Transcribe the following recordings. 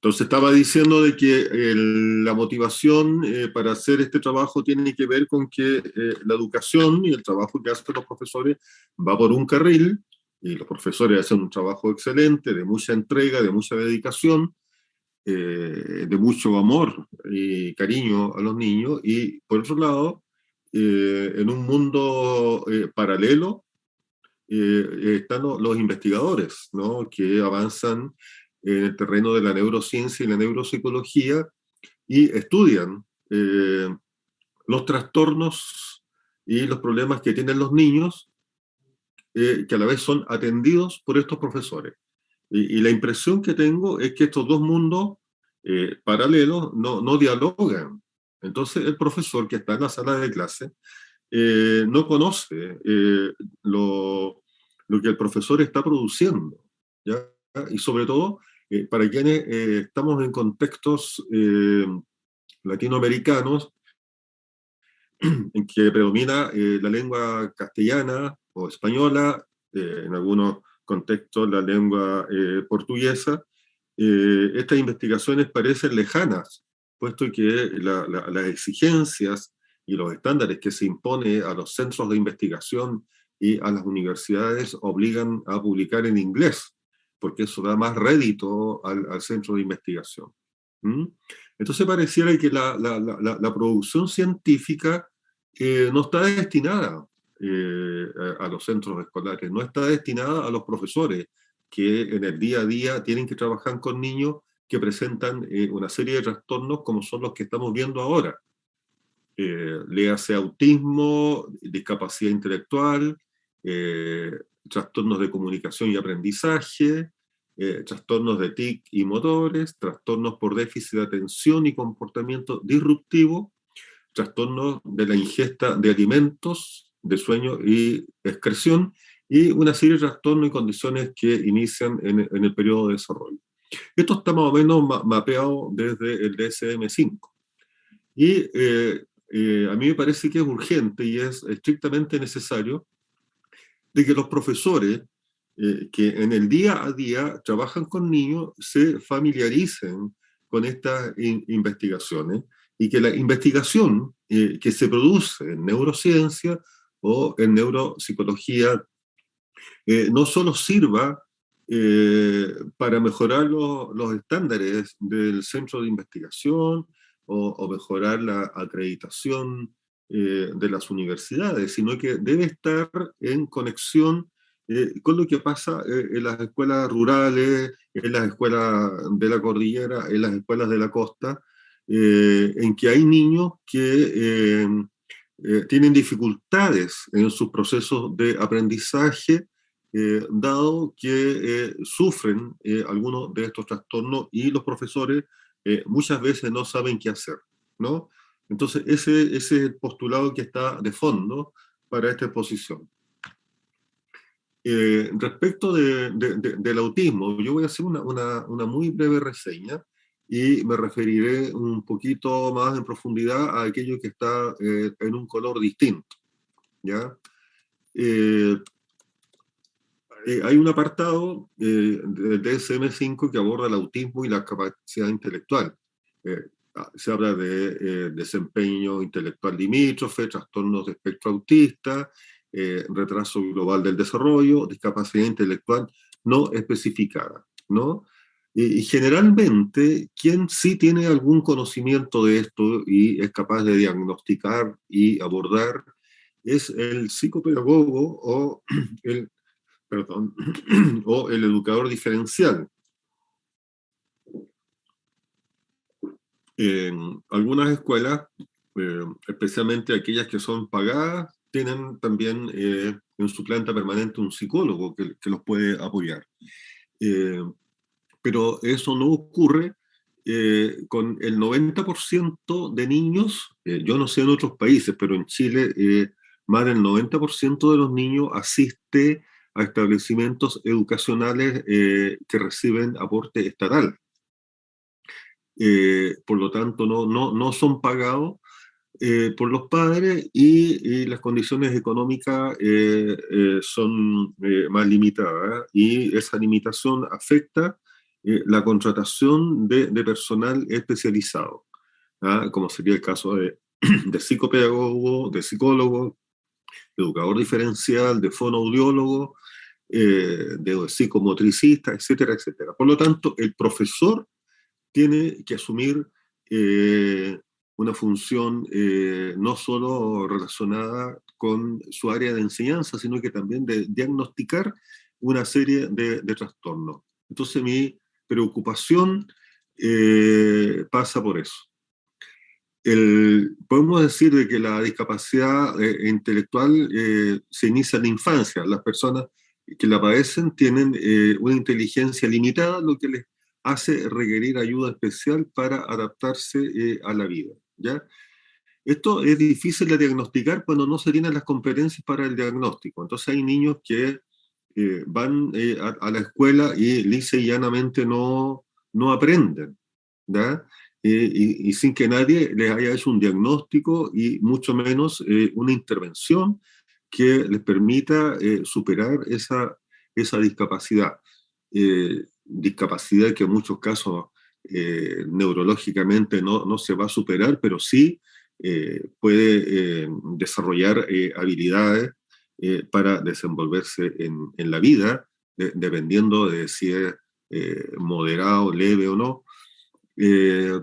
Entonces estaba diciendo de que la motivación para hacer este trabajo tiene que ver con que la educación y el trabajo que hacen los profesores va por un carril, y los profesores hacen un trabajo excelente, de mucha entrega, de mucha dedicación, de mucho amor y cariño a los niños, y por otro lado, en un mundo paralelo, están los investigadores, ¿no? Que avanzan en el terreno de la neurociencia y la neuropsicología y estudian los trastornos y los problemas que tienen los niños, que a la vez son atendidos por estos profesores. Y la impresión que tengo es que estos dos mundos paralelos no dialogan. Entonces el profesor que está en la sala de clase no conoce lo que el profesor está produciendo, ¿ya? Y sobre todo, para quienes estamos en contextos latinoamericanos, en que predomina la lengua castellana o española, en algunos contextos la lengua portuguesa, estas investigaciones parecen lejanas, puesto que las exigencias y los estándares que se impone a los centros de investigación y a las universidades obligan a publicar en inglés, porque eso da más rédito al centro de investigación. ¿Mm? Entonces pareciera que la producción científica no está destinada a los centros escolares, no está destinada a los profesores que en el día a día tienen que trabajar con niños que presentan una serie de trastornos como son los que estamos viendo ahora. Léase autismo, discapacidad intelectual, eh, trastornos de comunicación y aprendizaje, trastornos de TIC y motores, trastornos por déficit de atención y comportamiento disruptivo, trastornos de la ingesta de alimentos, de sueño y excreción, y una serie de trastornos y condiciones que inician en el periodo de desarrollo. Esto está más o menos mapeado desde el DSM-5. Y a mí me parece que es urgente y es estrictamente necesario de que los profesores que en el día a día trabajan con niños se familiaricen con estas investigaciones, y que la investigación que se produce en neurociencia o en neuropsicología no solo sirva para mejorar los estándares del centro de investigación o mejorar la acreditación de las universidades, sino que debe estar en conexión con lo que pasa en las escuelas rurales, en las escuelas de la cordillera, en las escuelas de la costa, en que hay niños que tienen dificultades en sus procesos de aprendizaje, dado que sufren algunos de estos trastornos, y los profesores muchas veces no saben qué hacer, ¿no? Entonces ese es el postulado que está de fondo para esta exposición. Respecto del autismo, yo voy a hacer una muy breve reseña y me referiré un poquito más en profundidad a aquello que está en un color distinto, ¿ya? Eh, Hay un apartado del DSM-5 que aborda el autismo y la capacidad intelectual. Se habla de desempeño intelectual limítrofe, trastornos de espectro autista, retraso global del desarrollo, discapacidad intelectual no especificada, ¿no? Y generalmente, quien sí tiene algún conocimiento de esto y es capaz de diagnosticar y abordar es el psicopedagogo o el perdón, o el educador diferencial. En algunas escuelas, especialmente aquellas que son pagadas, tienen también en su planta permanente un psicólogo que los puede apoyar. Pero eso no ocurre con el 90% de niños. Yo no sé en otros países, pero en Chile más del 90% de los niños asiste a establecimientos educacionales que reciben aporte estatal. Por lo tanto, no son pagados por los padres, y las condiciones económicas son más limitadas, y esa limitación afecta la contratación de personal especializado, ¿ah? Como sería el caso de psicopedagogo, de psicólogo, de educador diferencial, de fonoaudiólogo, de psicomotricista, etcétera, etcétera. Por lo tanto, el profesor tiene que asumir eh, una función no solo relacionada con su área de enseñanza, sino que también de diagnosticar una serie de trastornos. Entonces mi preocupación pasa por eso. Podemos decir de que la discapacidad intelectual se inicia en la infancia. Las personas que la padecen tienen una inteligencia limitada, lo que les hace requerir ayuda especial para adaptarse a la vida, ¿ya? Esto es difícil de diagnosticar cuando no se tienen las competencias para el diagnóstico. Entonces hay niños que van a la escuela y lisa y llanamente no aprenden, ¿ya? Y sin que nadie les haya hecho un diagnóstico y mucho menos una intervención que les permita superar esa discapacidad. Discapacidad que en muchos casos neurológicamente no se va a superar, pero sí puede desarrollar habilidades para desenvolverse en la vida, dependiendo de si es moderado, leve o no. Eh,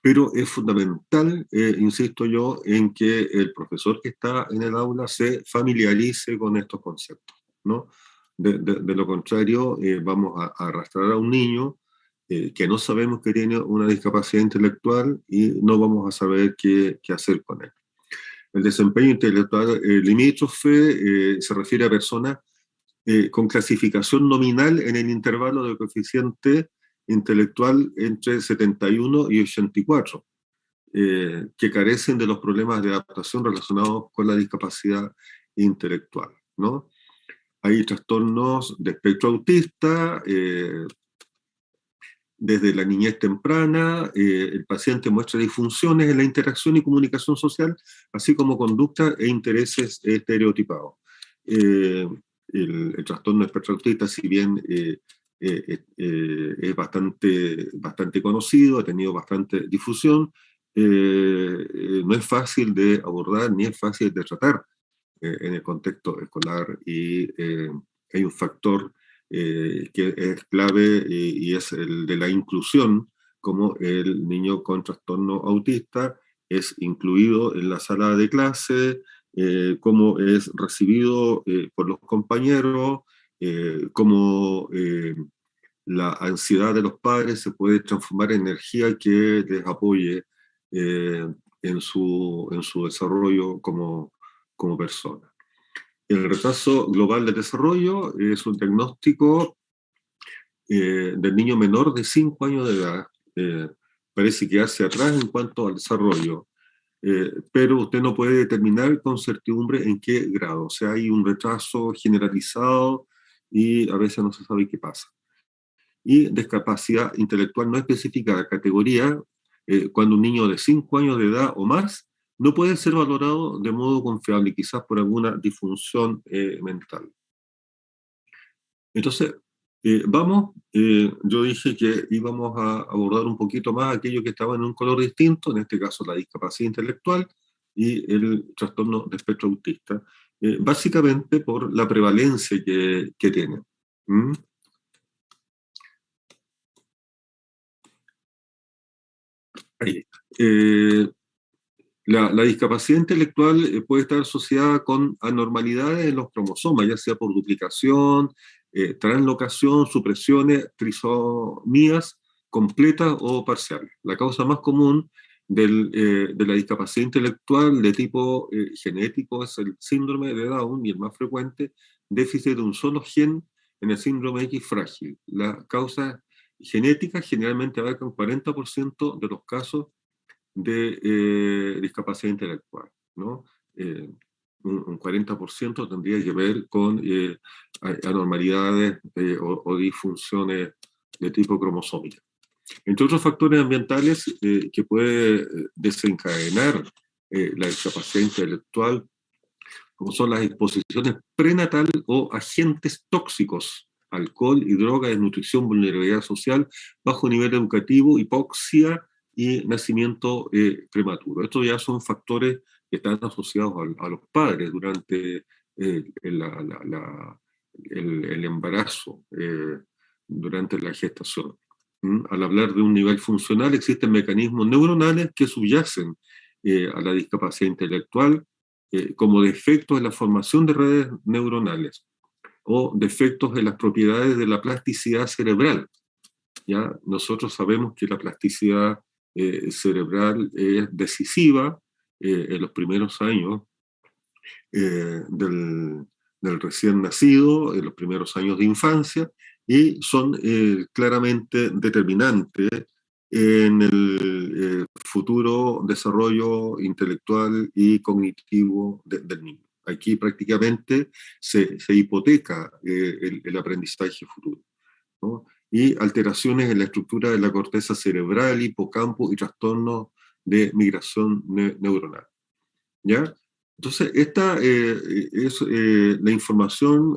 pero es fundamental, insisto yo, en que el profesor que está en el aula se familiarice con estos conceptos, ¿no? De lo contrario, vamos a arrastrar a un niño que no sabemos que tiene una discapacidad intelectual y no vamos a saber qué hacer con él. El desempeño intelectual limítrofe se refiere a personas con clasificación nominal en el intervalo de coeficiente intelectual entre 71 y 84, que carecen de los problemas de adaptación relacionados con la discapacidad intelectual, ¿no? Hay trastornos de espectro autista, desde la niñez temprana, el paciente muestra disfunciones en la interacción y comunicación social, así como conducta e intereses estereotipados. Eh, el trastorno de espectro autista, si bien es bastante conocido, ha tenido bastante difusión, no es fácil de abordar ni es fácil de tratar en el contexto escolar y hay un factor que es clave y es el de la inclusión, como el niño con trastorno autista es incluido en la sala de clase, cómo es recibido por los compañeros, cómo la ansiedad de los padres se puede transformar en energía que les apoye eh, en su desarrollo como persona. El retraso global del desarrollo es un diagnóstico del niño menor de 5 años de edad. Eh, Parece quedarse atrás en cuanto al desarrollo, pero usted no puede determinar con certidumbre en qué grado. O sea, hay un retraso generalizado y a veces no se sabe qué pasa. Y discapacidad intelectual no especificada, categoría, cuando un niño de 5 años de edad o más no puede ser valorado de modo confiable, quizás por alguna disfunción mental. Entonces, yo dije que íbamos a abordar un poquito más aquello que estaba en un color distinto, en este caso la discapacidad intelectual y el trastorno de espectro autista, básicamente por la prevalencia que tiene. ¿Mm? Ahí. Eh, la discapacidad intelectual puede estar asociada con anormalidades en los cromosomas, ya sea por duplicación, translocación, supresiones, trisomías completas o parciales. La causa más común de la discapacidad intelectual de tipo genético es el síndrome de Down y el más frecuente, déficit de un solo gen en el síndrome X frágil. La causa genética generalmente abarca un 40% de los casos de discapacidad intelectual, ¿no? Un 40% tendría que ver con anormalidades o disfunciones de tipo cromosómico. Entre otros factores ambientales que puede desencadenar la discapacidad intelectual, como son las exposiciones prenatal o agentes tóxicos alcohol y droga, desnutrición, vulnerabilidad social, bajo nivel educativo, hipoxia y nacimiento prematuro. Estos ya son factores que están asociados a los padres durante el embarazo, durante la gestación. Al hablar de un nivel funcional, existen mecanismos neuronales que subyacen a la discapacidad intelectual, como defectos en la formación de redes neuronales o defectos en las propiedades de la plasticidad cerebral. ¿Ya? Nosotros sabemos que la plasticidad cerebral es decisiva en los primeros años del recién nacido, en los primeros años de infancia, y son claramente determinantes en el futuro desarrollo intelectual y cognitivo del niño. Aquí prácticamente se hipoteca el aprendizaje futuro, ¿no? Y alteraciones en la estructura de la corteza cerebral, hipocampo y trastornos de migración neuronal. ¿Ya? Entonces, esta es la información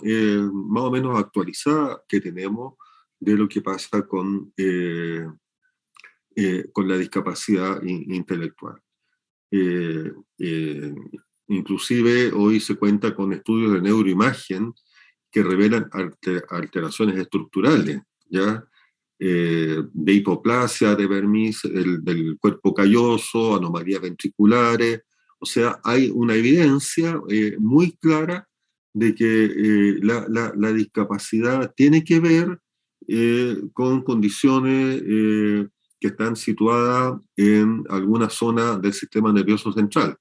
más o menos actualizada que tenemos de lo que pasa con la discapacidad intelectual. Eh, eh, Inclusive hoy se cuenta con estudios de neuroimagen que revelan alteraciones estructurales, ¿ya? De hipoplasia, de vermis, del cuerpo calloso, anomalías ventriculares. O sea, hay una evidencia muy clara de que la discapacidad tiene que ver con condiciones que están situadas en alguna zona del sistema nervioso central,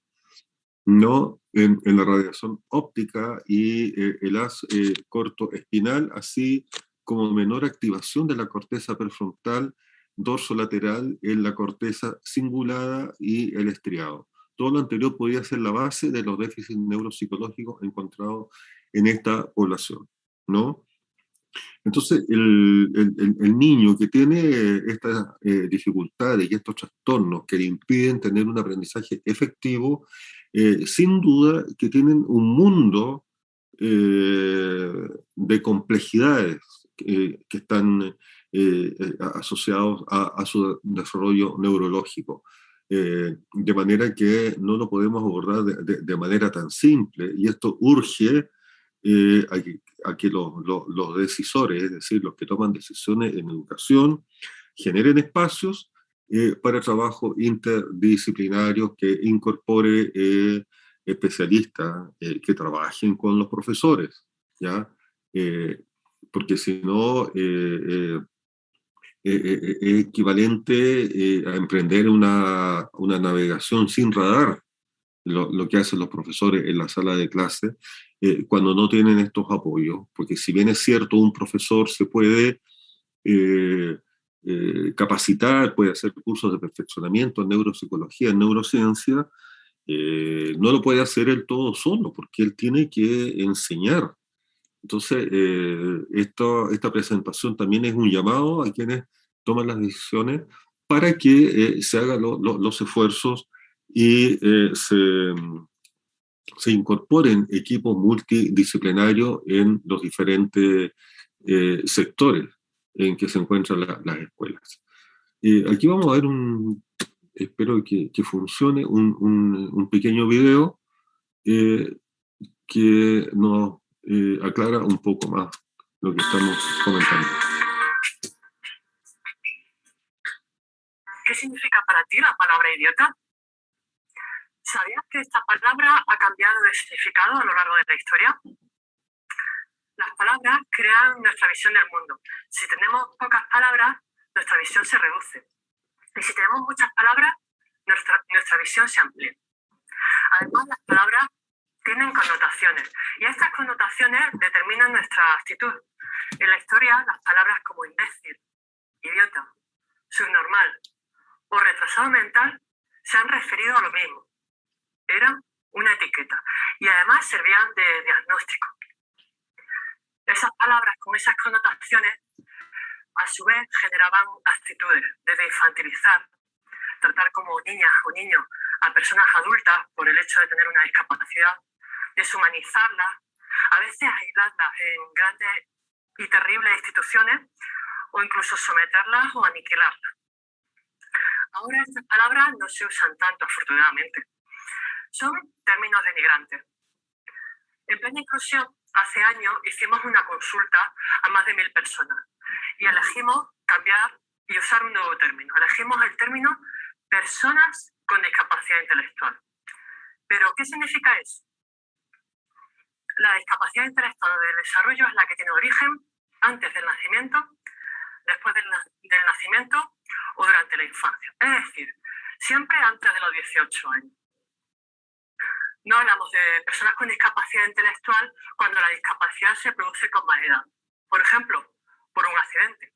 no en la radiación óptica y el haz cortoespinal, así como menor activación de la corteza prefrontal dorsolateral en la corteza cingulada y el estriado. Todo lo anterior podría ser la base de los déficits neuropsicológicos encontrados en esta población, ¿no? Entonces, el niño que tiene estas dificultades y estos trastornos que le impiden tener un aprendizaje efectivo, sin duda que tienen un mundo de complejidades que están asociados a su desarrollo neurológico. De manera que no lo podemos abordar de manera tan simple, y esto urge a que los decisores, es decir, los que toman decisiones en educación, generen espacios para trabajo interdisciplinarios que incorpore especialistas que trabajen con los profesores, ¿ya? Eh, Porque si no, es equivalente a emprender una navegación sin radar, lo que hacen los profesores en la sala de clase cuando no tienen estos apoyos, porque si bien es cierto, un profesor se puede eh, capacitar, puede hacer cursos de perfeccionamiento en neuropsicología, en neurociencia, no lo puede hacer él todo solo, porque él tiene que enseñar. Entonces, esta presentación también es un llamado a quienes toman las decisiones para que se hagan los esfuerzos y se incorporen equipos multidisciplinarios en los diferentes sectores en que se encuentran las escuelas. Aquí vamos a ver espero que funcione, un pequeño video eh, que nos aclara un poco más lo que estamos comentando. ¿Qué significa para ti la palabra idiota? ¿Sabías que esta palabra ha cambiado de significado a lo largo de la historia? Las palabras crean nuestra visión del mundo. Si tenemos pocas palabras, nuestra visión se reduce. Y si tenemos muchas palabras, nuestra visión se amplía. Además, las palabras tienen connotaciones, y estas connotaciones determinan nuestra actitud. En la historia, las palabras como imbécil, idiota, subnormal o retrasado mental se han referido a lo mismo. Eran una etiqueta y además servían de diagnóstico. Esas palabras con esas connotaciones a su vez generaban actitudes, desde infantilizar, tratar como niñas o niños a personas adultas por el hecho de tener una discapacidad, deshumanizarlas, a veces aislarlas en grandes y terribles instituciones o incluso someterlas o aniquilarlas. Ahora estas palabras no se usan tanto, afortunadamente. Son términos denigrantes. En Plena Inclusión, hace años hicimos una consulta a más de 1000 personas y elegimos cambiar y usar un nuevo término. Elegimos el término personas con discapacidad intelectual. ¿Pero qué significa eso? La discapacidad intelectual del desarrollo es la que tiene origen antes del nacimiento, después del nacimiento o durante la infancia. Es decir, siempre antes de los 18 años. No hablamos de personas con discapacidad intelectual cuando la discapacidad se produce con más edad. Por ejemplo, por un accidente.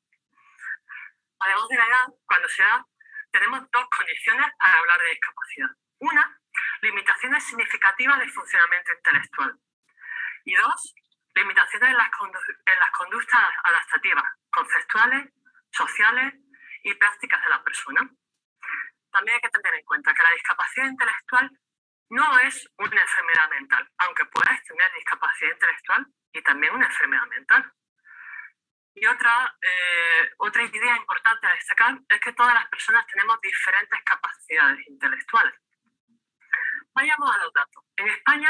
Además de la edad, cuando se da, tenemos dos condiciones para hablar de discapacidad. Una, limitaciones significativas de funcionamiento intelectual. Y dos, limitaciones en las conductas adaptativas, conceptuales, sociales y prácticas de la persona. También hay que tener en cuenta que la discapacidad intelectual no es una enfermedad mental, aunque puedas tener discapacidad intelectual y también una enfermedad mental. Y otra idea importante a destacar es que todas las personas tenemos diferentes capacidades intelectuales. Vayamos a los datos. En España,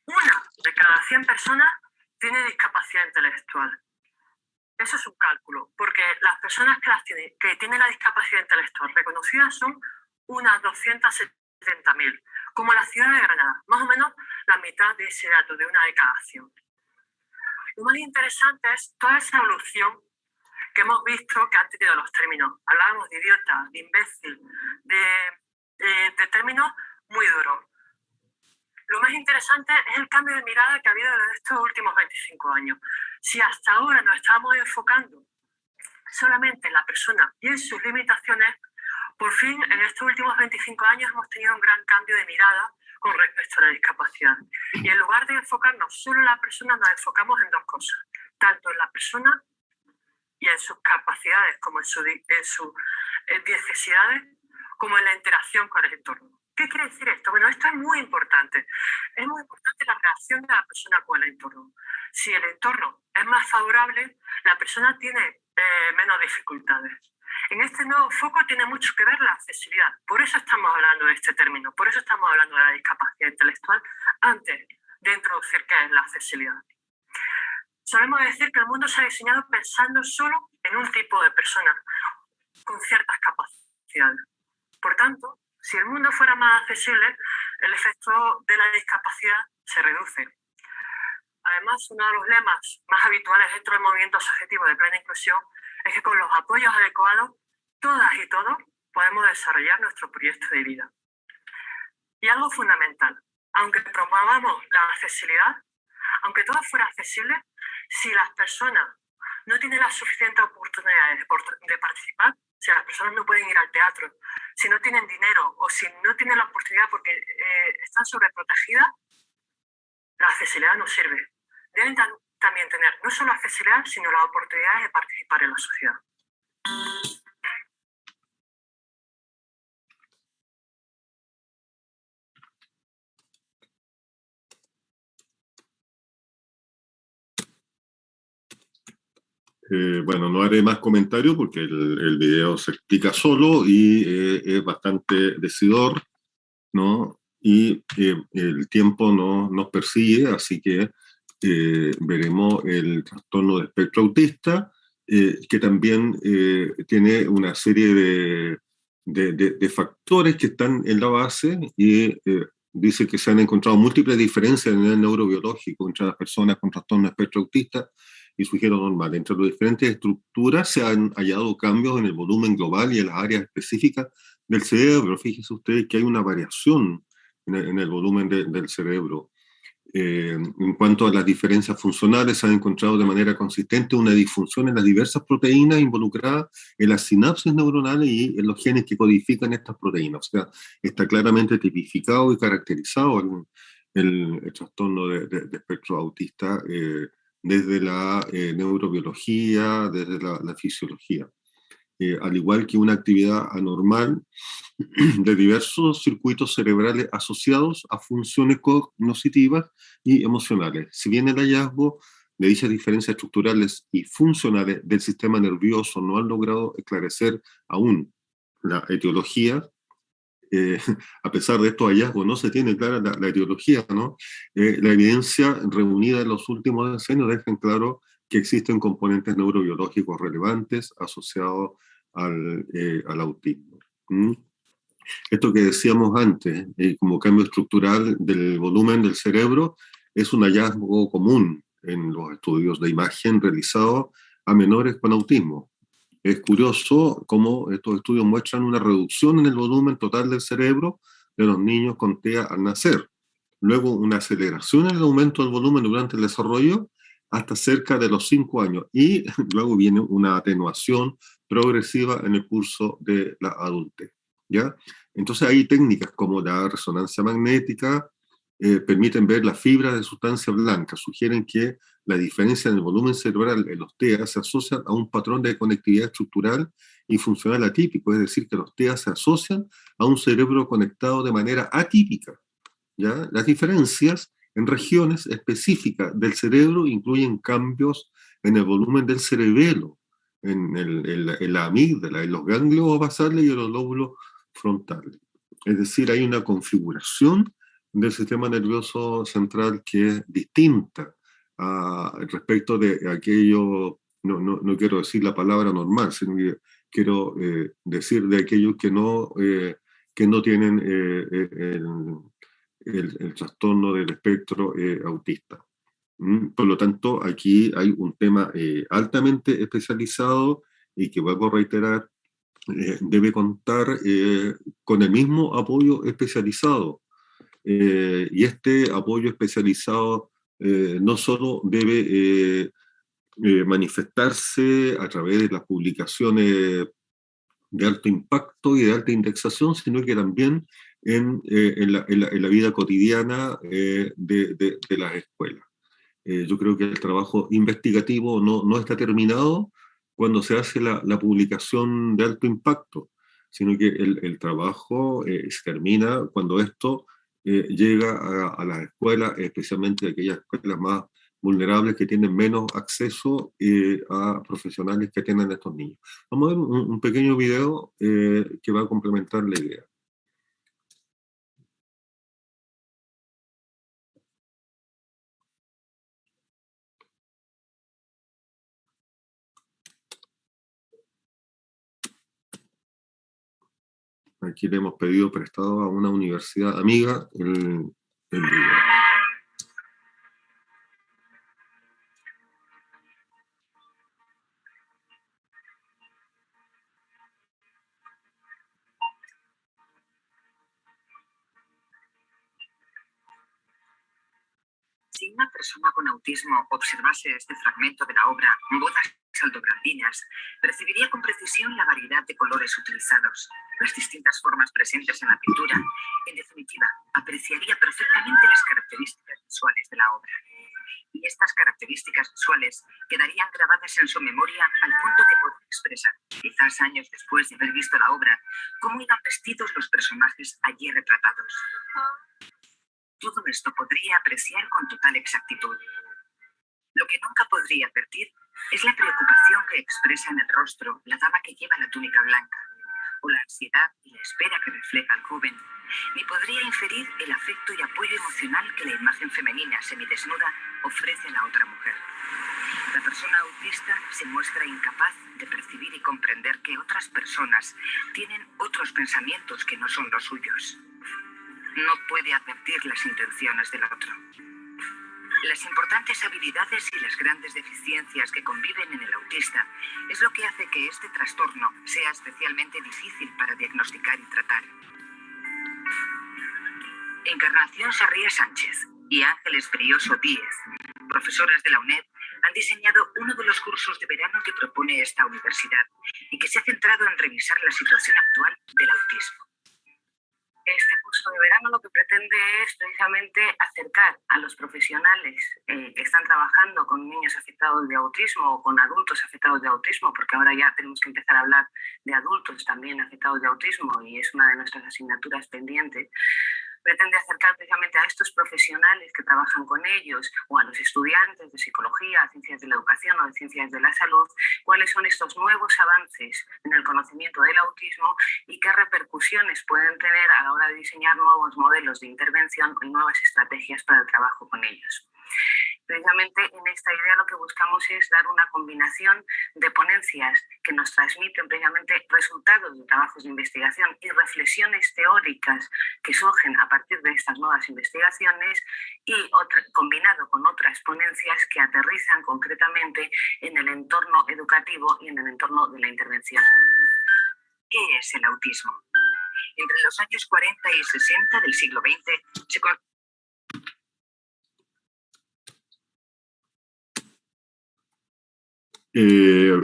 1 de cada 100 personas tiene discapacidad intelectual. Eso es un cálculo, porque las personas que tienen la discapacidad intelectual reconocida son unas 270.000, como la ciudad de Granada, más o menos la mitad de ese dato, de 1 de cada 100. Lo más interesante es toda esa evolución que hemos visto que han tenido los términos. Hablábamos de idiota, de imbécil, de términos muy duros. Lo más interesante es el cambio de mirada que ha habido en estos últimos 25 años. Si hasta ahora nos estábamos enfocando solamente en la persona y en sus limitaciones, por fin en estos últimos 25 años hemos tenido un gran cambio de mirada con respecto a la discapacidad. Y en lugar de enfocarnos solo en la persona, nos enfocamos en dos cosas, tanto en la persona y en sus capacidades como en sus necesidades, como en la interacción con el entorno. ¿Qué quiere decir esto? Bueno, esto es muy importante. Es muy importante la relación de la persona con el entorno. Si el entorno es más favorable, la persona tiene menos dificultades. En este nuevo foco tiene mucho que ver la accesibilidad. Por eso estamos hablando de este término, por eso estamos hablando de la discapacidad intelectual antes de introducir qué es la accesibilidad. Solemos decir que el mundo se ha diseñado pensando solo en un tipo de personas con ciertas capacidades. Por tanto, si el mundo fuera más accesible, el efecto de la discapacidad se reduce. Además, uno de los lemas más habituales dentro del movimiento asociativo de Plena Inclusión es que con los apoyos adecuados, todas y todos podemos desarrollar nuestro proyecto de vida. Y algo fundamental, aunque promovamos la accesibilidad, aunque todo fuera accesible, si las personas no tienen las suficientes oportunidades de participar, si las personas no pueden ir al teatro, si no tienen dinero o si no tienen la oportunidad porque están sobreprotegidas, la accesibilidad no sirve. Deben también tener no solo accesibilidad, sino las oportunidades de participar en la sociedad. Bueno, no haré más comentarios porque el video se explica solo y es bastante decidor, ¿no? Y el tiempo nos persigue, así que veremos el trastorno de espectro autista, que también tiene una serie de factores que están en la base y dice que se han encontrado múltiples diferencias en el neurobiológico entre las personas con trastorno de espectro autista y su giro normal. Entre las diferentes estructuras se han hallado cambios en el volumen global y en las áreas específicas del cerebro. Fíjense ustedes que hay una variación en el volumen del cerebro. En cuanto a las diferencias funcionales, se ha encontrado de manera consistente una disfunción en las diversas proteínas involucradas en las sinapsis neuronales y en los genes que codifican estas proteínas. O sea, está claramente tipificado y caracterizado el trastorno de espectro autista desde la neurobiología, desde la fisiología. Al igual que una actividad anormal de diversos circuitos cerebrales asociados a funciones cognitivas y emocionales. Si bien el hallazgo de dichas diferencias estructurales y funcionales del sistema nervioso no han logrado esclarecer aún la etiología. A pesar de estos hallazgos, no se tiene clara la etiología, ¿no? La evidencia reunida en los últimos decenios deja en claro que existen componentes neurobiológicos relevantes asociados al autismo. ¿Mm? Esto que decíamos antes, como cambio estructural del volumen del cerebro, es un hallazgo común en los estudios de imagen realizados a menores con autismo. Es curioso cómo estos estudios muestran una reducción en el volumen total del cerebro de los niños con TEA al nacer, luego una aceleración en el aumento del volumen durante el desarrollo hasta cerca de los 5 años, y luego viene una atenuación progresiva en el curso de la adultez, ¿ya? Entonces hay técnicas como la resonancia magnética, permiten ver las fibras de sustancia blanca, sugieren que la diferencia en el volumen cerebral en los TEA se asocia a un patrón de conectividad estructural y funcional atípico, es decir, que los TEA se asocian a un cerebro conectado de manera atípica, ¿ya? Las diferencias en regiones específicas del cerebro incluyen cambios en el volumen del cerebelo, en la amígdala, en los ganglios basales y en los lóbulos frontales. Es decir, hay una configuración del sistema nervioso central que es distinta respecto de aquello, no quiero decir la palabra normal, sino que quiero decir de aquellos que no tienen el trastorno del espectro autista. Por lo tanto, aquí hay un tema altamente especializado y que, vuelvo a reiterar, debe contar con el mismo apoyo especializado. Y este apoyo especializado no solo debe manifestarse a través de las publicaciones de alto impacto y de alta indexación, sino que también en la vida cotidiana de las escuelas. Yo creo que el trabajo investigativo no está terminado cuando se hace la publicación de alto impacto, sino que el trabajo se termina cuando esto llega a las escuelas, especialmente aquellas escuelas más vulnerables que tienen menos acceso a profesionales que atienden a estos niños. Vamos a ver un pequeño video que va a complementar la idea. Aquí le hemos pedido prestado a una universidad amiga el video. Si una persona con autismo observase este fragmento de la obra Bodas aldobrandinas, percibiría con precisión la variedad de colores utilizados, las distintas formas presentes en la pintura. En definitiva, apreciaría perfectamente las características visuales de la obra. Y estas características visuales quedarían grabadas en su memoria al punto de poder expresar, quizás años después de haber visto la obra, cómo iban vestidos los personajes allí retratados. Todo esto podría apreciar con total exactitud. Lo que nunca podría advertir es la preocupación que expresa en el rostro la dama que lleva la túnica blanca, o la ansiedad y la espera que refleja el joven, ni podría inferir el afecto y apoyo emocional que la imagen femenina semidesnuda ofrece a la otra mujer. La persona autista se muestra incapaz de percibir y comprender que otras personas tienen otros pensamientos que no son los suyos. No puede advertir las intenciones del otro. Las importantes habilidades y las grandes deficiencias que conviven en el autista es lo que hace que este trastorno sea especialmente difícil para diagnosticar y tratar. Encarnación Sarria Sánchez y Ángeles Brioso Díez, profesoras de la UNED, han diseñado uno de los cursos de verano que propone esta universidad y que se ha centrado en revisar la situación actual del autismo. Este curso de verano lo que pretende es precisamente acercar a los profesionales que están trabajando con niños afectados de autismo o con adultos afectados de autismo, porque ahora ya tenemos que empezar a hablar de adultos también afectados de autismo y es una de nuestras asignaturas pendientes, pretende acercar precisamente a estos profesionales que trabajan con ellos o a los estudiantes de psicología, ciencias de la educación o de ciencias de la salud, cuáles son estos nuevos avances en el conocimiento del autismo y qué repercusiones pueden tener a la hora de diseñar nuevos modelos de intervención y nuevas estrategias para el trabajo con ellos. Precisamente en esta idea lo que buscamos es dar una combinación de ponencias que nos transmiten precisamente resultados de trabajos de investigación y reflexiones teóricas que surgen a partir de estas nuevas investigaciones y combinado con otras ponencias que aterrizan concretamente en el entorno educativo y en el entorno de la intervención. ¿Qué es el autismo? Entre los años 40 y 60 del siglo XX se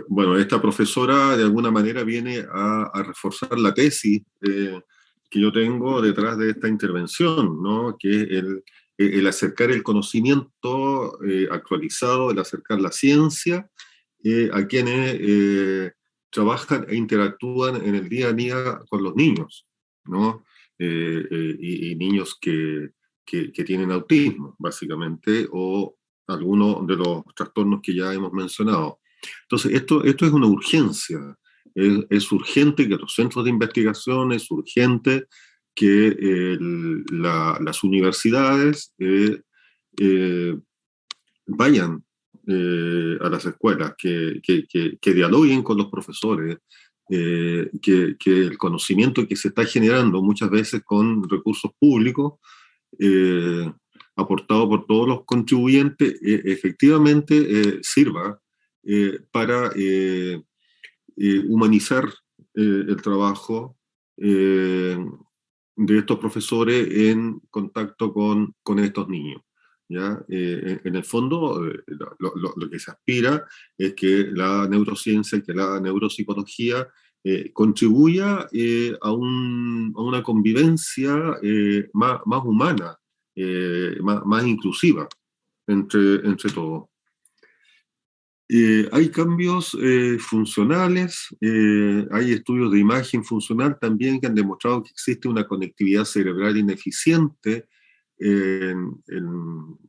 Bueno, esta profesora de alguna manera viene a reforzar la tesis que yo tengo detrás de esta intervención, ¿no? Que es el acercar el conocimiento actualizado, el acercar la ciencia a quienes trabajan e interactúan en el día a día con los niños, ¿no? Y niños que tienen autismo, básicamente, o algunos de los trastornos que ya hemos mencionado. Entonces, esto es una urgencia. Es urgente que los centros de investigación, es urgente que las universidades vayan a las escuelas, que dialoguen con los profesores, que el conocimiento que se está generando muchas veces con recursos públicos, aportado por todos los contribuyentes, efectivamente sirva para humanizar el trabajo de estos profesores en contacto con estos niños. ¿Ya? En el fondo, lo que se aspira es que la neurociencia, que la neuropsicología contribuya a una convivencia más humana, más inclusiva entre todos. Hay cambios funcionales, hay estudios de imagen funcional también que han demostrado que existe una conectividad cerebral ineficiente en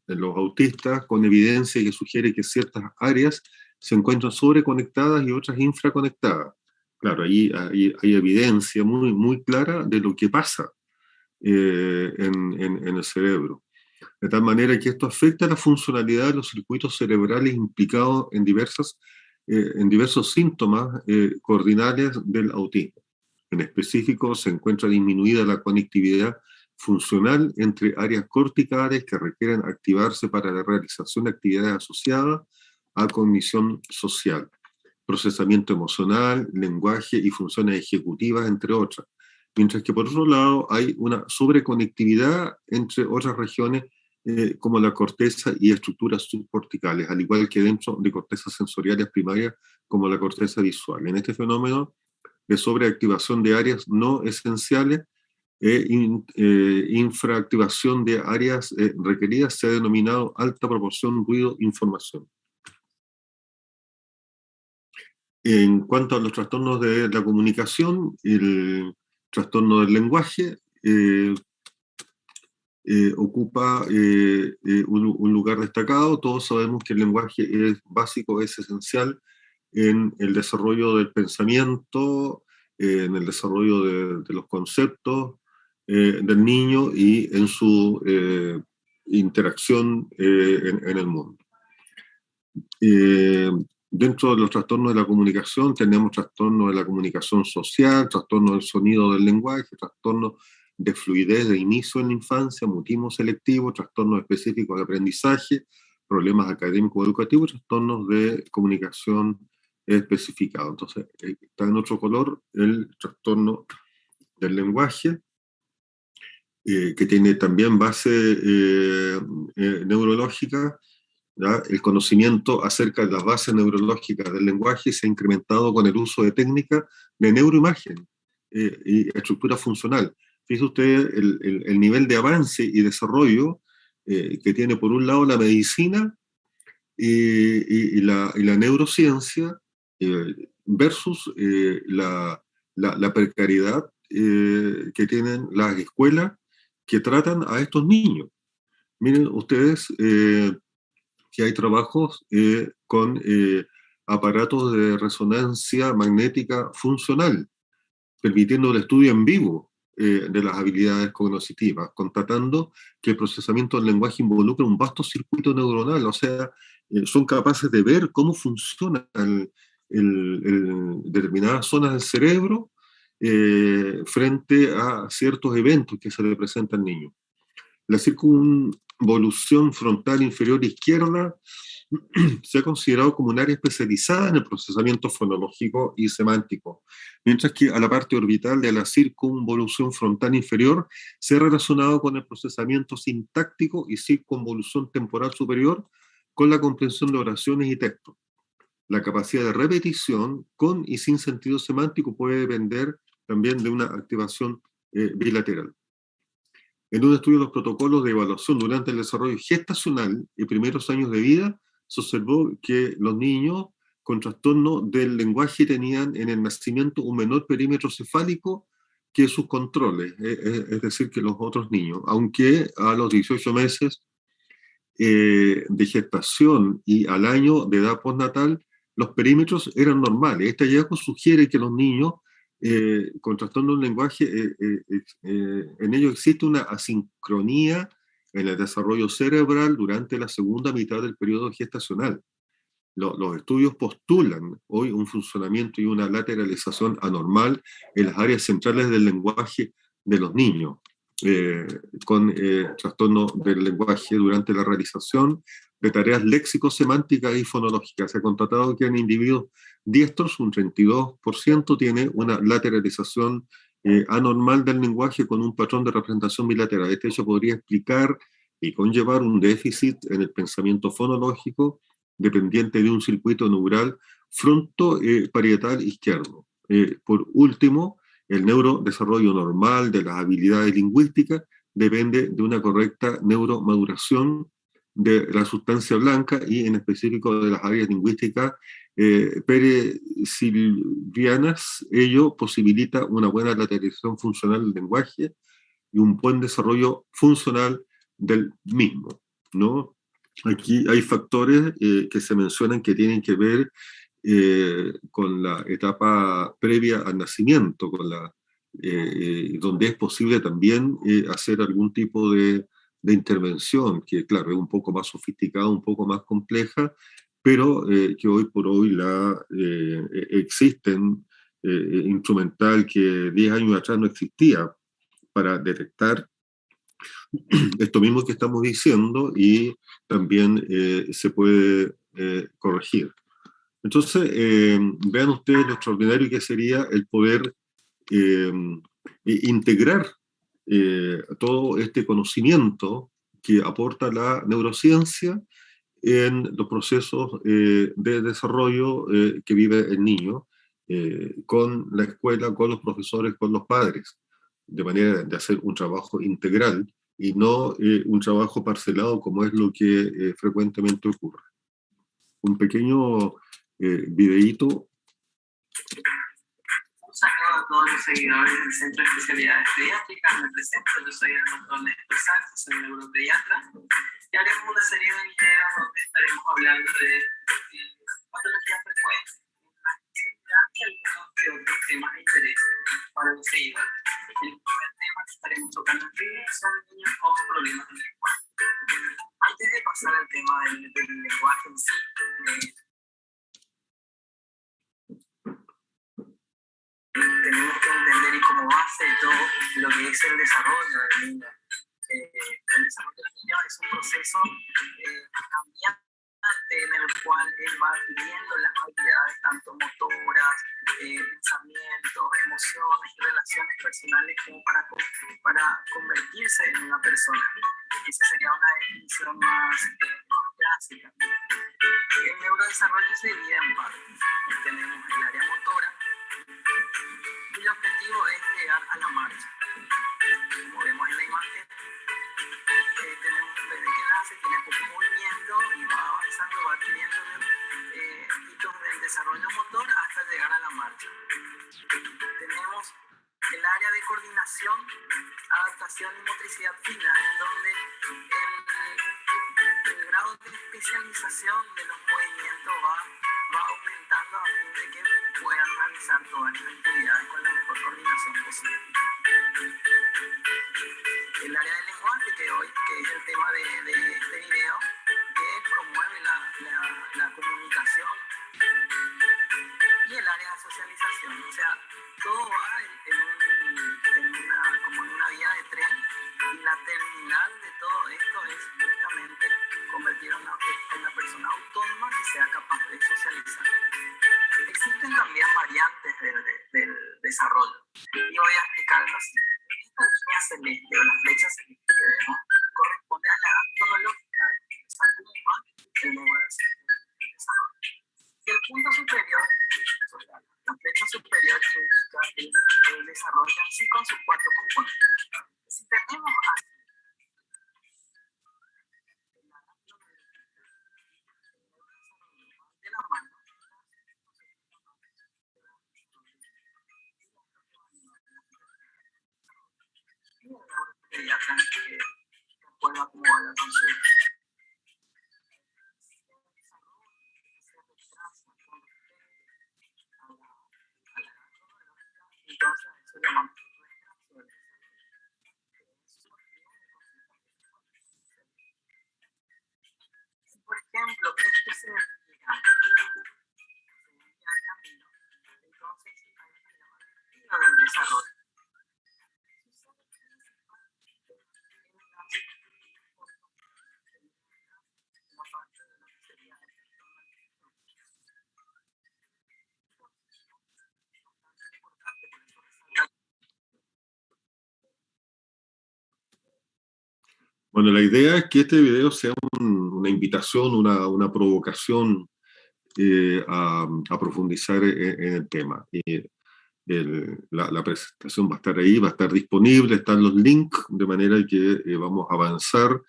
los autistas, con evidencia que sugiere que ciertas áreas se encuentran sobreconectadas y otras infraconectadas. Claro, ahí hay evidencia muy clara de lo que pasa en el cerebro. De tal manera que esto afecta la funcionalidad de los circuitos cerebrales implicados en diversos síntomas cardinales del autismo. En específico, se encuentra disminuida la conectividad funcional entre áreas corticales que requieren activarse para la realización de actividades asociadas a cognición social, procesamiento emocional, lenguaje y funciones ejecutivas, entre otras. Mientras que por otro lado hay una sobreconectividad entre otras regiones como la corteza y estructuras subcorticales, al igual que dentro de cortezas sensoriales primarias como la corteza visual. En este fenómeno de sobreactivación de áreas no esenciales infraactivación de áreas requeridas se ha denominado alta proporción ruido-información. En cuanto a los trastornos de la comunicación, el trastorno del lenguaje ocupa un lugar destacado. Todos sabemos que el lenguaje es básico, es esencial en el desarrollo del pensamiento, en el desarrollo de los conceptos del niño y en su interacción en el mundo. Dentro de los trastornos de la comunicación tenemos trastornos de la comunicación social, trastornos del sonido del lenguaje, trastornos de fluidez de inicio en la infancia, mutismo selectivo, trastornos específicos de aprendizaje, problemas académicos educativos, trastornos de comunicación especificados. Entonces, está en otro color el trastorno del lenguaje, que tiene también base neurológica. ¿Ya? El conocimiento acerca de las bases neurológicas del lenguaje se ha incrementado con el uso de técnicas de neuroimagen y estructura funcional. Fíjese usted el nivel de avance y desarrollo que tiene por un lado la medicina y la neurociencia versus la precariedad que tienen las escuelas que tratan a estos niños. Miren ustedes que hay trabajos con aparatos de resonancia magnética funcional, permitiendo el estudio en vivo de las habilidades cognitivas, constatando que el procesamiento del lenguaje involucra un vasto circuito neuronal, o sea, son capaces de ver cómo funcionan determinadas zonas del cerebro frente a ciertos eventos que se le presentan al niño. La circunvolución frontal inferior izquierda se ha considerado como un área especializada en el procesamiento fonológico y semántico, mientras que a la parte orbital de la circunvolución frontal inferior se ha relacionado con el procesamiento sintáctico y circunvolución temporal superior con la comprensión de oraciones y textos. La capacidad de repetición con y sin sentido semántico puede depender también de una activación bilateral. En un estudio de los protocolos de evaluación durante el desarrollo gestacional y primeros años de vida, se observó que los niños con trastorno del lenguaje tenían en el nacimiento un menor perímetro cefálico que sus controles, es decir, que los otros niños, aunque a los 18 meses de gestación y al año de edad postnatal, los perímetros eran normales. Este hallazgo sugiere que los niños con trastorno del lenguaje, en ellos existe una asincronía en el desarrollo cerebral durante la segunda mitad del periodo gestacional. Los estudios postulan hoy un funcionamiento y una lateralización anormal en las áreas centrales del lenguaje de los niños con trastorno del lenguaje durante la realización de tareas léxico-semánticas y fonológicas. Se ha constatado que en individuos diestros un 32% tiene una lateralización anormal del lenguaje con un patrón de representación bilateral. Este hecho podría explicar y conllevar un déficit en el pensamiento fonológico dependiente de un circuito neural frontoparietal izquierdo. Por último, el neurodesarrollo normal de las habilidades lingüísticas depende de una correcta neuromaduración de la sustancia blanca y en específico de las áreas lingüísticas peresylvianas. Ello posibilita una buena lateralización funcional del lenguaje y un buen desarrollo funcional del mismo, ¿no? Aquí hay factores que se mencionan que tienen que ver con la etapa previa al nacimiento, con donde es posible también hacer algún tipo de intervención, que claro, es un poco más sofisticada, un poco más compleja, pero que hoy por hoy existen instrumental que 10 años atrás no existía para detectar esto mismo que estamos diciendo y también se puede corregir. Entonces, vean ustedes lo extraordinario que sería el poder integrar todo este conocimiento que aporta la neurociencia en los procesos de desarrollo que vive el niño, con la escuela, con los profesores, con los padres, de manera de hacer un trabajo integral y no un trabajo parcelado como es lo que frecuentemente ocurre. Un pequeño videíto. Un saludo a todos los seguidores del Centro de Especialidades Pediátricas. Me presento, yo soy el doctor Néstor Sánchez, soy neuropediatra, y haremos una serie de videos donde estaremos hablando de patologías frecuentes y algunos que otros temas de interés para los seguidores. El primer tema que estaremos tocando aquí son niños con problemas de lenguaje. Antes de pasar al tema del lenguaje en sí, tenemos que entender y como base de todo lo que es el desarrollo del niño. El desarrollo del niño es un proceso cambiante en el cual él va adquiriendo las habilidades tanto motoras, pensamientos, emociones y relaciones personales como para convertirse en una persona. Esa sería una definición más clásica. El neurodesarrollo se divide en partes. Tenemos el área motora, cuyo objetivo es llegar a la marcha. Como vemos en la imagen, tenemos un bebé que nace, tiene poco movimiento y va avanzando, va adquiriendo hitos del desarrollo motor hasta llegar a la marcha. Tenemos el área de coordinación, adaptación y motricidad especialización de los movimientos va aumentando a fin de que puedan realizar todas las actividades con la mejor coordinación posible. El área del lenguaje, que es el tema de este video, que promueve la comunicación, y el área de socialización, o sea, todo va como en una vía de tren, y la terminal de todo esto es justamente convertir a una persona autónoma que sea capaz de socializar. Existen también variantes del desarrollo, y voy a explicarlo así. Esta línea celeste o la flecha celeste que vemos corresponde a la edad cronológica de esa curva, el número de desarrollo. Y el punto superior, la flecha superior, indica el desarrollo en sí con sus 4 componentes. Si tenemos así de la mano, y el que de acuerdo a cómo va la consulta. Entonces, eso llamamos por ejemplo, este se despliega entonces hay que llamar el del desarrollo. Bueno, la idea es que este video sea una invitación, una provocación a profundizar en el tema. La presentación va a estar ahí, va a estar disponible, están los links, de manera que vamos a avanzar,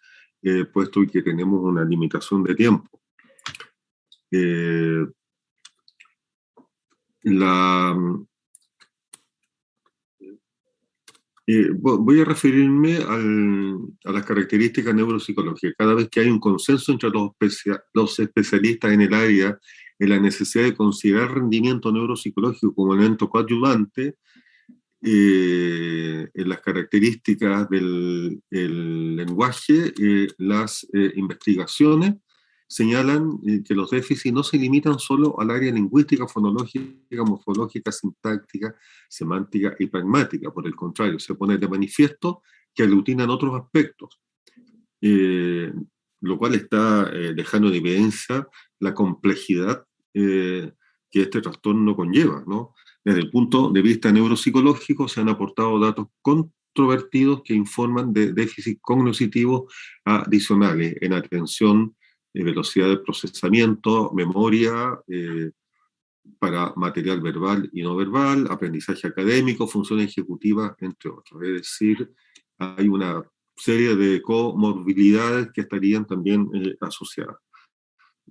puesto que tenemos una limitación de tiempo. Voy a referirme a las características neuropsicológicas. Cada vez que hay un consenso entre los especialistas en el área en la necesidad de considerar el rendimiento neuropsicológico como elemento coadyuvante, en las características del lenguaje, las investigaciones señalan que los déficits no se limitan solo al área lingüística, fonológica, morfológica, sintáctica, semántica y pragmática. Por el contrario, se pone de manifiesto que aglutinan otros aspectos, lo cual está dejando en evidencia la complejidad que este trastorno conlleva, ¿no? Desde el punto de vista neuropsicológico se han aportado datos controvertidos que informan de déficits cognitivos adicionales en atención, velocidad de procesamiento, memoria para material verbal y no verbal, aprendizaje académico, funciones ejecutivas, entre otros. Es decir, hay una serie de comorbilidades que estarían también asociadas,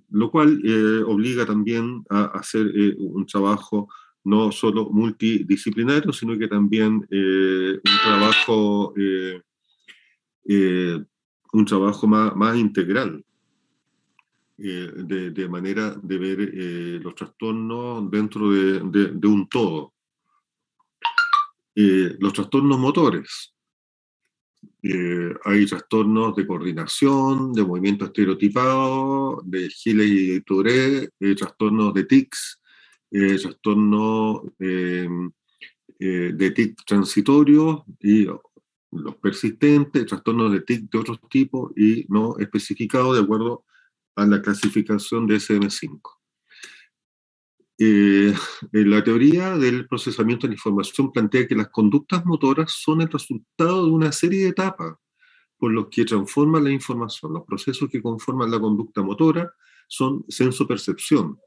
lo cual obliga también a hacer un trabajo no solo multidisciplinario, sino que también un trabajo más integral, de manera de ver los trastornos dentro de un todo. Los trastornos motores. Hay trastornos de coordinación, de movimiento estereotipado, de Gilles y Tourette, trastornos de tics, trastornos de tic transitorios y los persistentes, trastornos de tic de otros tipos y no especificados de acuerdo a la clasificación de DSM-5. La teoría del procesamiento de la información plantea que las conductas motoras son el resultado de una serie de etapas por los que transforman la información. Los procesos que conforman la conducta motora son sensopercepción,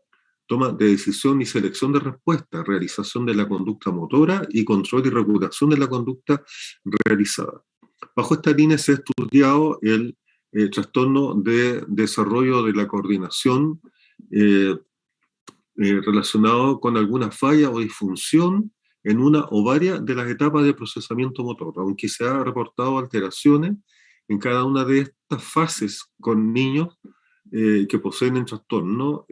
toma de decisión y selección de respuesta, realización de la conducta motora y control y regulación de la conducta realizada. Bajo esta línea se ha estudiado el trastorno de desarrollo de la coordinación relacionado con alguna falla o disfunción en una o varias de las etapas de procesamiento motor, aunque se ha reportado alteraciones en cada una de estas fases con niños que poseen el trastorno,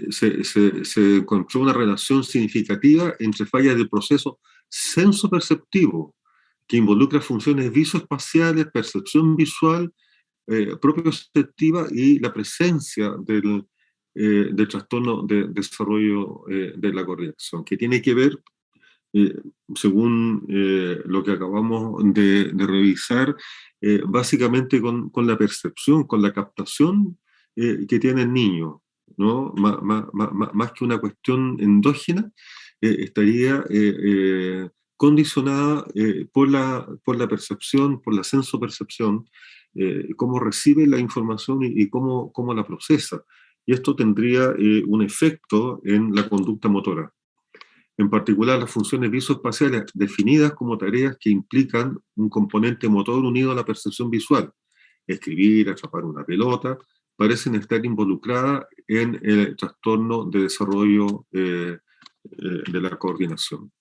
se encontró una relación significativa entre fallas del proceso senso-perceptivo, que involucra funciones visoespaciales, percepción visual, propioceptiva y la presencia del trastorno de desarrollo de la coordinación, que tiene que ver, según lo que acabamos de revisar, básicamente con la percepción, con la captación que tiene el niño, ¿no? Más que una cuestión endógena, estaría condicionada por la percepción, por la sensopercepción, cómo recibe la información y cómo la procesa. Y esto tendría un efecto en la conducta motora. En particular, las funciones visoespaciales definidas como tareas que implican un componente motor unido a la percepción visual, escribir, atrapar una pelota, parecen estar involucradas en el trastorno de desarrollo de la coordinación.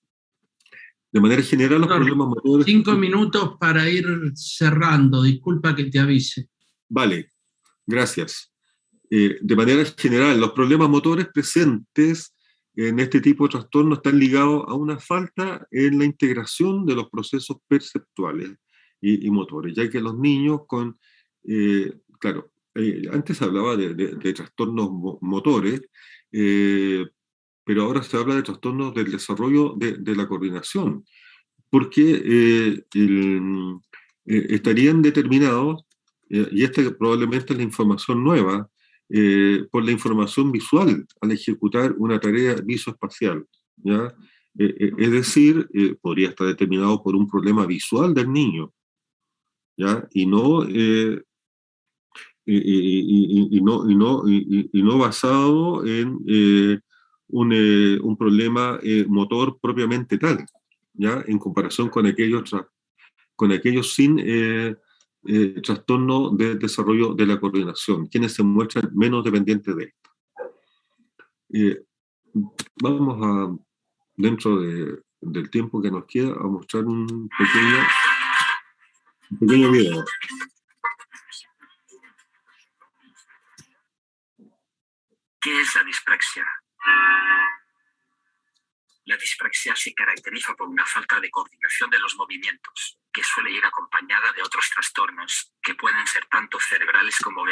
De manera general, los problemas motores... 5 minutos para ir cerrando, disculpa que te avise. Vale, gracias. De manera general, los problemas motores presentes en este tipo de trastorno están ligados a una falta en la integración de los procesos perceptuales y motores, ya que los niños claro, antes se hablaba de trastornos motores, pero ahora se habla de trastornos del desarrollo de la coordinación, porque estarían determinados, y esta probablemente es la información nueva, por la información visual al ejecutar una tarea visoespacial, ¿ya? Es decir, podría estar determinado por un problema visual del niño, ¿ya? Y no basado en un problema motor propiamente tal, ¿ya? En comparación con aquellos sin trastorno de desarrollo de la coordinación, quienes se muestran menos dependientes de esto. Vamos dentro del tiempo que nos queda, a mostrar un pequeño video. ¿Qué es la dispraxia? La dispraxia se caracteriza por una falta de coordinación de los movimientos, que suele ir acompañada de otros trastornos, que pueden ser tanto cerebrales como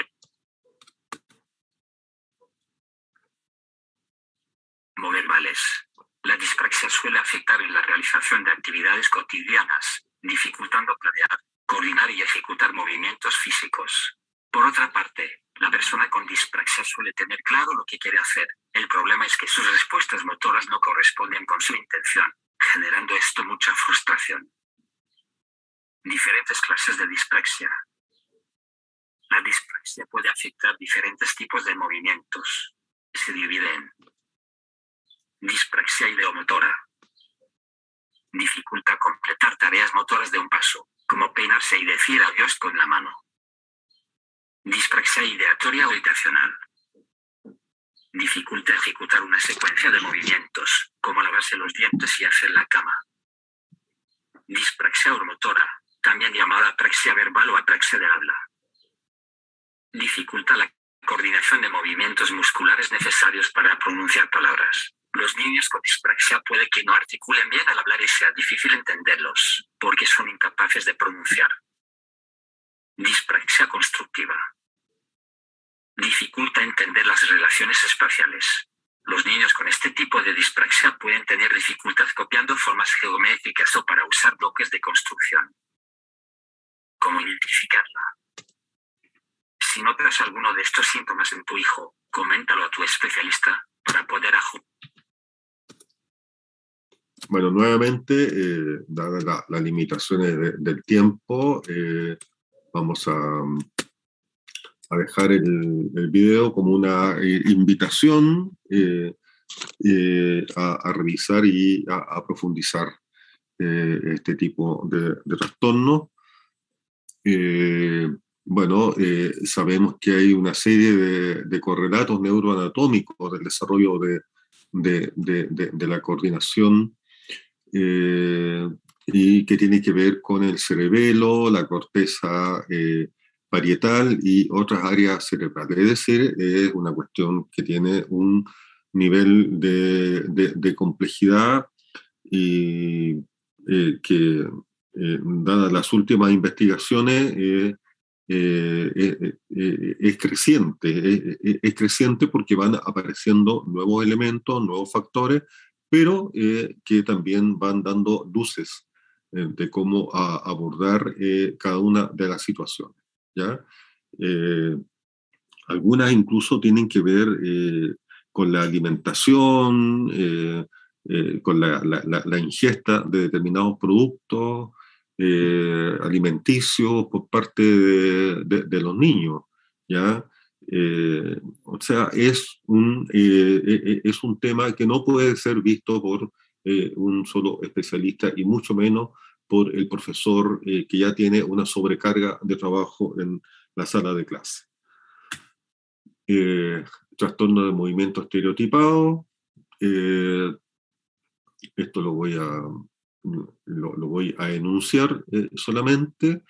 verbales. La dispraxia suele afectar en la realización de actividades cotidianas, dificultando planear, coordinar y ejecutar movimientos físicos. Por otra parte, la persona con dispraxia suele tener claro lo que quiere hacer. El problema es que sus respuestas motoras no corresponden con su intención, generando esto mucha frustración. Diferentes clases de dispraxia. La dispraxia puede afectar diferentes tipos de movimientos. Se divide en dispraxia ideomotora. Dificulta completar tareas motoras de un paso, como peinarse y decir adiós con la mano. Dispraxia ideatoria o itacional. Dificulta ejecutar una secuencia de movimientos, como lavarse los dientes y hacer la cama. Dispraxia ormotora, también llamada apraxia verbal o apraxia del habla. Dificulta la coordinación de movimientos musculares necesarios para pronunciar palabras. Los niños con dispraxia puede que no articulen bien al hablar y sea difícil entenderlos, porque son incapaces de pronunciar. Dispraxia constructiva. Dificulta entender las relaciones espaciales. Los niños con este tipo de dispraxia pueden tener dificultad copiando formas geométricas o para usar bloques de construcción. ¿Cómo identificarla? Si notas alguno de estos síntomas en tu hijo, coméntalo a tu especialista para poder ajustar. Bueno, nuevamente, dadas las limitaciones del tiempo, vamos a dejar el video como una invitación a revisar y a profundizar este tipo de trastornos. Bueno, sabemos que hay una serie de correlatos neuroanatómicos del desarrollo de la coordinación y que tiene que ver con el cerebelo, la corteza parietal y otras áreas cerebrales. Es decir, es una cuestión que tiene un nivel de complejidad y que, dadas las últimas investigaciones, es creciente. Es creciente porque van apareciendo nuevos elementos, nuevos factores, pero que también van dando luces de cómo abordar cada una de las situaciones, ¿ya? Algunas incluso tienen que ver con la alimentación, con la ingesta de determinados productos alimenticios por parte de los niños, ¿ya? O sea, es un tema que no puede ser visto por un solo especialista y mucho menos por el profesor que ya tiene una sobrecarga de trabajo en la sala de clase. Trastorno de movimiento estereotipado, esto lo voy a enunciar solamente.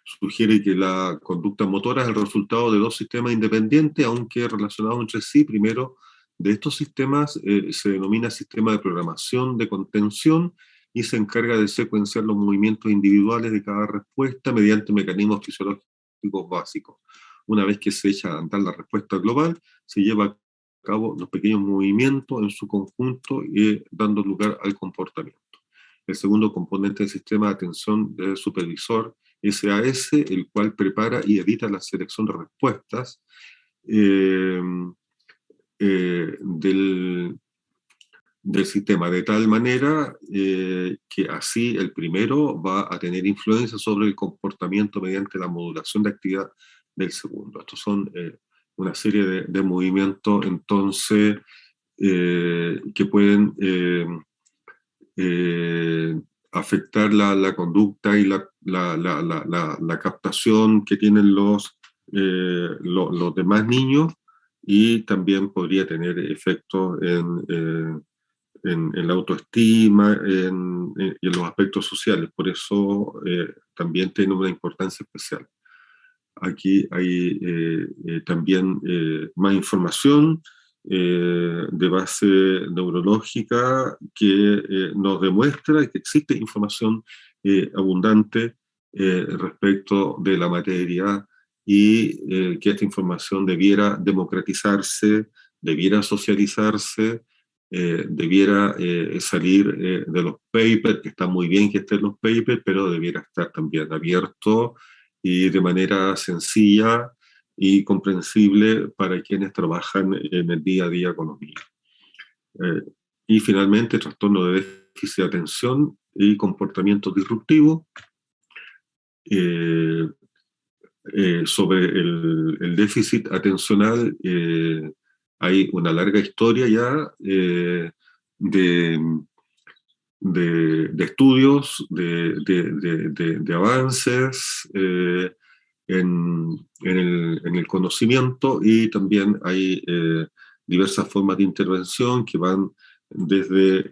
Sugiere que la conducta motora es el resultado de dos sistemas independientes, aunque relacionados entre sí. Primero de estos sistemas se denomina sistema de programación de contención y se encarga de secuenciar los movimientos individuales de cada respuesta mediante mecanismos fisiológicos básicos. Una vez que se echa a andar la respuesta global, se lleva a cabo los pequeños movimientos en su conjunto, dando lugar al comportamiento. El segundo componente del sistema de atención del supervisor SAS, el cual prepara y edita la selección de respuestas del sistema, de tal manera que así el primero va a tener influencia sobre el comportamiento mediante la modulación de actividad del segundo. Estos son una serie de movimientos, entonces, que pueden afectar la conducta y la captación que tienen los demás niños, y también podría tener efectos en la autoestima y en los aspectos sociales. Por eso también tiene una importancia especial. Aquí hay también más información de base neurológica que nos demuestra que existe información abundante respecto de la materia, y que esta información debiera democratizarse, debiera socializarse, debiera salir de los papers, que está muy bien que estén los papers, pero debiera estar también abierto y de manera sencilla y comprensible para quienes trabajan en el día a día con los niños. Y finalmente, trastorno de déficit de atención y comportamiento disruptivo. Sobre el déficit atencional hay una larga historia ya de estudios, de avances en el conocimiento, y también hay diversas formas de intervención que van desde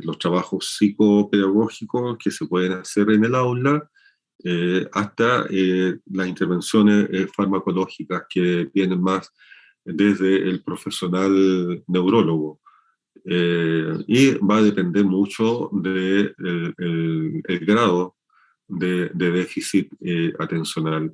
los trabajos psicopedagógicos que se pueden hacer en el aula hasta las intervenciones farmacológicas que vienen más desde el profesional neurólogo. Y va a depender mucho del el grado de déficit atencional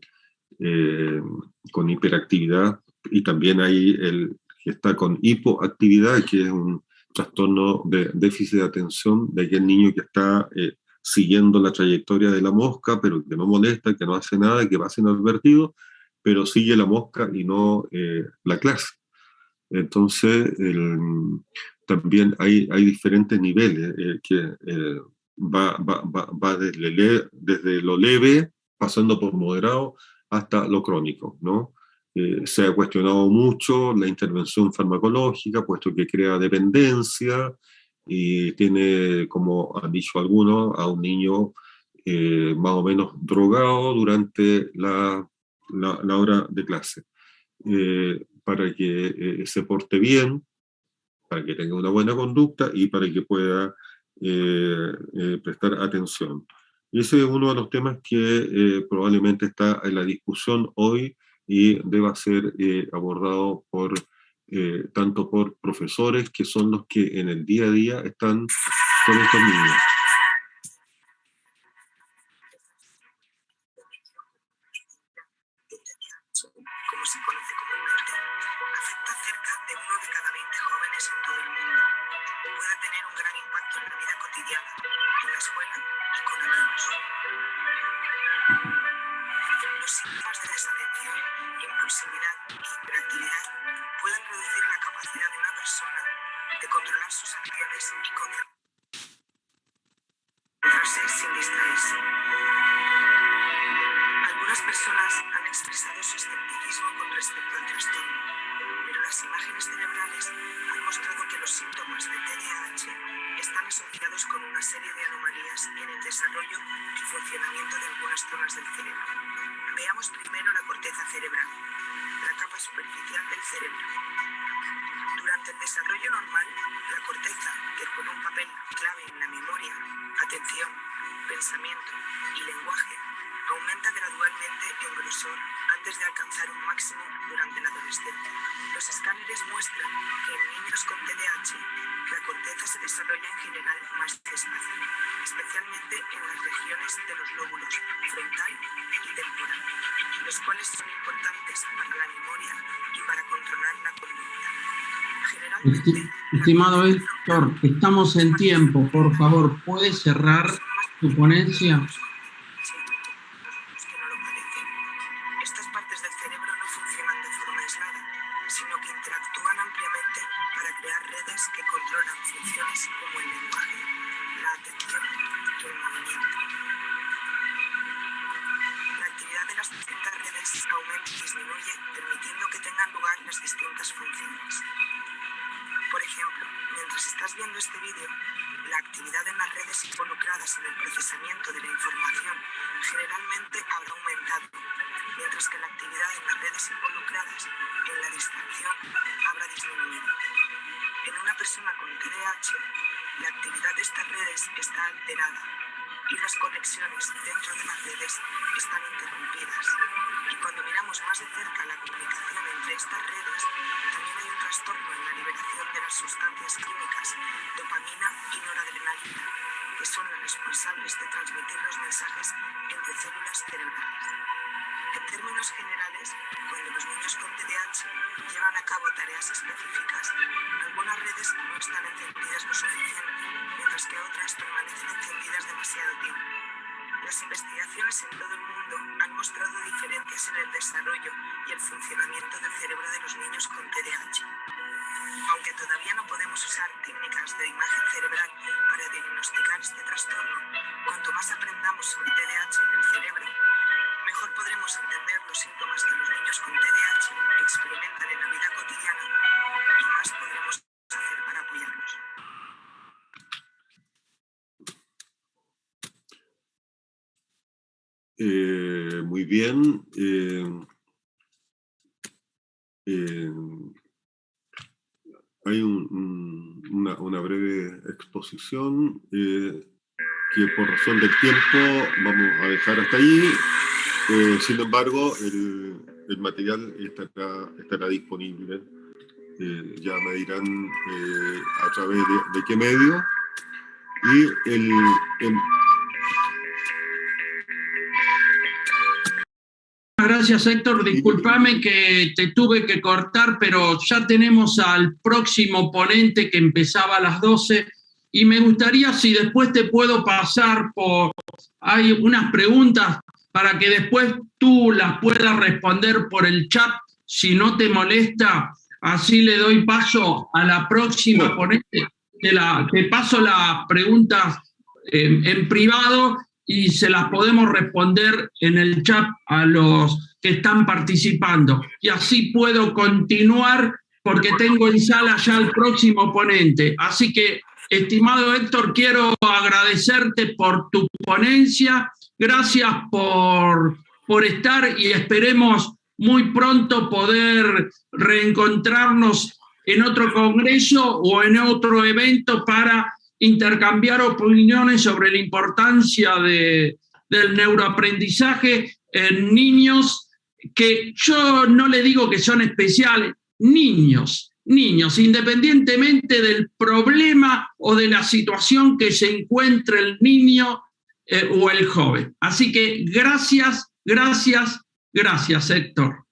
con hiperactividad, y también hay el que está con hipoactividad, que es un trastorno de déficit de atención de aquel niño que está siguiendo la trayectoria de la mosca, pero que no molesta, que no hace nada, que pasa inadvertido, pero sigue la mosca y no la clase. Entonces, también hay diferentes niveles que va desde lo leve, pasando por moderado, hasta lo crónico, ¿no? Se ha cuestionado mucho la intervención farmacológica, puesto que crea dependencia y tiene, como han dicho algunos, a un niño más o menos drogado durante la hora de clase. Para que se porte bien, para que tenga una buena conducta y para que pueda prestar atención. Y ese es uno de los temas que probablemente está en la discusión hoy y deba ser abordado por, tanto por profesores, que son los que en el día a día están con estos niños. Como se conoce comúnmente, afecta a cerca de 1 de cada 20 jóvenes en todo el mundo. Puede tener un gran impacto en la vida cotidiana, en la escuela y con amigos. Los síntomas de desatención, impulsividad y hiperactividad pueden reducir la capacidad de una persona de controlar sus acciones y concentrarse sin distraerse. Algunas personas han expresado su escepticismo con respecto al trastorno, pero las imágenes cerebrales han mostrado que los síntomas de TDAH están asociados con una serie de anomalías en el desarrollo y funcionamiento de algunas zonas del cerebro. Veamos primero la corteza cerebral, la capa superficial del cerebro. Durante el desarrollo normal, la corteza, que juega un papel clave en la memoria, atención, pensamiento y lenguaje, aumenta gradualmente en grosor antes de alcanzar un máximo durante la adolescencia. Los escáneres muestran que en niños con TDAH la corteza se desarrolla en general más despacio, especialmente en las regiones de los lóbulos frontal y temporal, los cuales son importantes para la memoria y para controlar la conducta. Estimado Héctor, estamos en tiempo. Por favor, ¿puedes cerrar tu ponencia? Estas partes del cerebro no funcionan de forma aislada, sino que interactúan ampliamente para crear redes que controlan funciones como el lenguaje, la atención y el movimiento. La actividad de las distintas redes aumenta y disminuye, permitiendo que tengan lugar las distintas funciones. Por ejemplo, mientras estás viendo este vídeo, la actividad en las redes involucradas en el procesamiento de la información generalmente habrá aumentado, mientras que la actividad en las redes involucradas en la distracción habrá disminuido. En una persona con TDAH, la actividad de estas redes está alterada y las conexiones dentro de las redes están interrumpidas. Y cuando miramos más de cerca la comunicación entre estas redes, también hay un trastorno en la liberación de las sustancias químicas, dopamina y noradrenalina, que son las responsables de transmitir los mensajes entre células cerebrales. En términos generales, cuando los niños con TDAH llevan a cabo tareas específicas, algunas redes no están encendidas lo suficiente, mientras que otras permanecen encendidas demasiado tiempo. Las investigaciones en todo el mundo han mostrado diferencias en el desarrollo y el funcionamiento del cerebro de los niños con TDAH. Aunque todavía no podemos usar técnicas de imagen cerebral para diagnosticar este trastorno, cuanto más aprendamos sobre TDAH en el cerebro, mejor podremos entender los síntomas que los niños con TDAH experimentan en la vida cotidiana y más podremos hacer para apoyarlos. Muy bien. Hay una breve exposición que por razón del tiempo vamos a dejar hasta ahí. Sin embargo, el material estará disponible. Ya me dirán a través de qué medio. Y Gracias, Héctor. Discúlpame que te tuve que cortar, pero ya tenemos al próximo ponente que empezaba a las 12 y me gustaría, si después te puedo pasar hay unas preguntas para que después tú las puedas responder por el chat, si no te molesta. Así le doy paso a la próxima ponente. Te paso las preguntas en privado y se las podemos responder en el chat a los que están participando. Y así puedo continuar porque tengo en sala ya al próximo ponente. Así que, estimado Héctor, quiero agradecerte por tu ponencia. Gracias por estar y esperemos muy pronto poder reencontrarnos en otro congreso o en otro evento para intercambiar opiniones sobre la importancia del neuroaprendizaje en niños que yo no le digo que son especiales, niños, independientemente del problema o de la situación que se encuentre el niño o el joven. Así que gracias, Héctor.